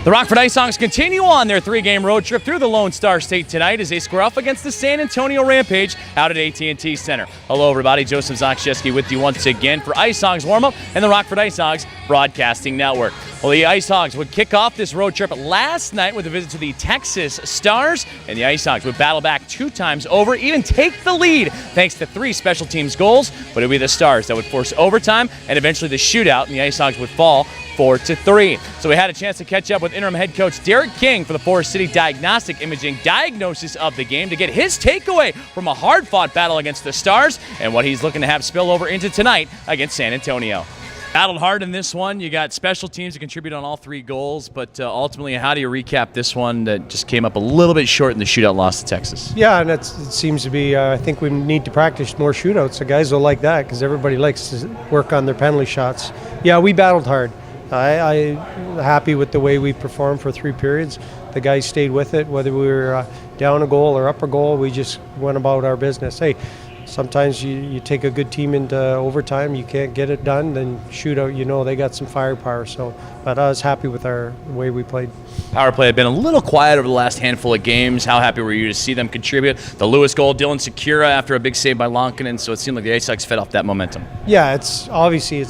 The Rockford IceHogs continue on their three-game road trip through the Lone Star State tonight as they square off against the San Antonio Rampage out at AT&T Center. Hello, everybody. Joseph Zakshevsky with you once again for IceHogs warm-up and the Rockford IceHogs Broadcasting Network. Well, the IceHogs would kick off this road trip last night with a visit to the Texas Stars, and the IceHogs would battle back 2 times over, even take the lead thanks to 3 special teams goals, but it would be the Stars that would force overtime and eventually the shootout, and the IceHogs would fall 4-3. So we had a chance to catch up with interim head coach Derek King for the Forest City Diagnostic Imaging diagnosis of the game to get his takeaway from a hard-fought battle against the Stars and what he's looking to have spill over into tonight against San Antonio. Battled hard in this one. You got special teams to contribute on all 3 goals, but ultimately, how do you recap this one that just came up a little bit short in the shootout loss to Texas? Yeah, and it seems to be, I think we need to practice more shootouts. The guys will like that because everybody likes to work on their penalty shots. Yeah, we battled hard. I'm happy with the way we performed for 3 periods. The guys stayed with it, whether we were down a goal or up a goal, we just went about our business. Hey, sometimes you take a good team into overtime, you can't get it done, then shootout, you know they got some firepower. But I was happy with the way we played. Power play had been a little quiet over the last handful of games. How happy were you to see them contribute? The Lewis goal, Dylan Sekura after a big save by Lonkinen, so it seemed like the IceHogs fed off that momentum. Yeah, it's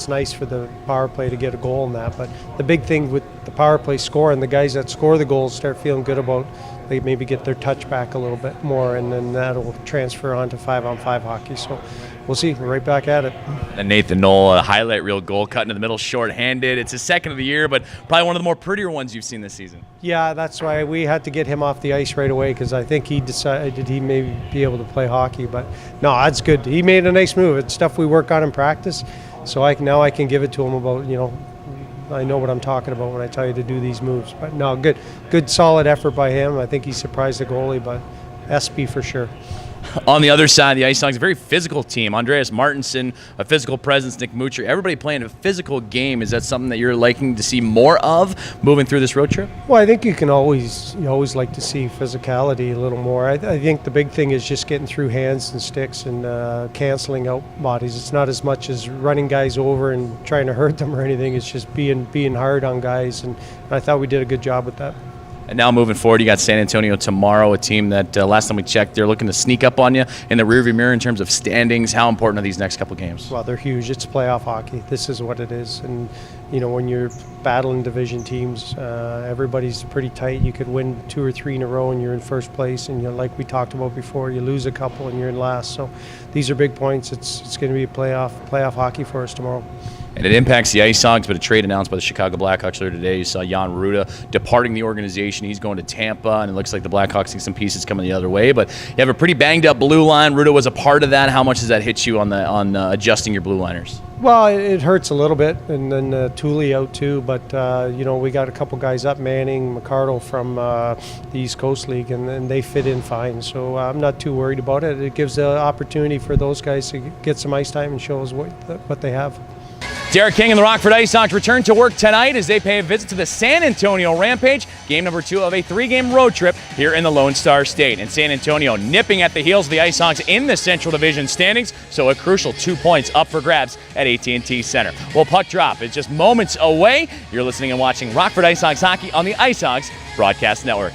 nice for the power play to get a goal in that, but the big thing with the power play score and the guys that score the goals start feeling good about, they maybe get their touch back a little bit more, and then that'll transfer on to 5-on-5 hockey. So we'll see. We're right back at it. And Nathan Knoll, a highlight reel goal, cut into the middle short-handed. It's his second of the year, but probably one of the more prettier ones you've seen this season. Yeah, that's why we had to get him off the ice right away because I think he decided he may be able to play hockey. But no, that's good. He made a nice move. It's stuff we work on in practice. So now I can give it to him about, I know what I'm talking about when I tell you to do these moves. But no, good solid effort by him. I think he surprised the goalie, but SB for sure. On the other side, the IceHogs, a very physical team. Andreas Martinson, a physical presence. Nick Mucher, everybody playing a physical game. Is that something that you're liking to see more of moving through this road trip? Well, I think you always like to see physicality a little more. I think the big thing is just getting through hands and sticks and canceling out bodies. It's not as much as running guys over and trying to hurt them or anything. It's just being hard on guys, and I thought we did a good job with that. And now moving forward, you got San Antonio tomorrow, a team that last time we checked, they're looking to sneak up on you in the rearview mirror in terms of standings. How important are these next couple games? Well, they're huge. It's playoff hockey. This is what it is. And, when you're battling division teams, everybody's pretty tight. You could win 2 or 3 in a row and you're in first place. And, like we talked about before, you lose a couple and you're in last. So these are big points. It's going to be playoff hockey for us tomorrow. And it impacts the IceHogs, but a trade announced by the Chicago Blackhawks earlier today. You saw Jan Ruda departing the organization. He's going to Tampa, and it looks like the Blackhawks see some pieces coming the other way. But you have a pretty banged-up blue line. Ruda was a part of that. How much does that hit you on adjusting your blue liners? Well, it hurts a little bit, and then Thule out too. But we got a couple guys up, Manning, McCardle from the East Coast League, and they fit in fine. So I'm not too worried about it. It gives the opportunity for those guys to get some ice time and show us what they have. Derek King and the Rockford IceHogs return to work tonight as they pay a visit to the San Antonio Rampage, game number 2 of a 3-game road trip here in the Lone Star State. And San Antonio nipping at the heels of the IceHogs in the Central Division standings, so a crucial 2 points up for grabs at AT&T Center. Well, puck drop is just moments away. You're listening and watching Rockford IceHogs hockey on the IceHogs Broadcast Network.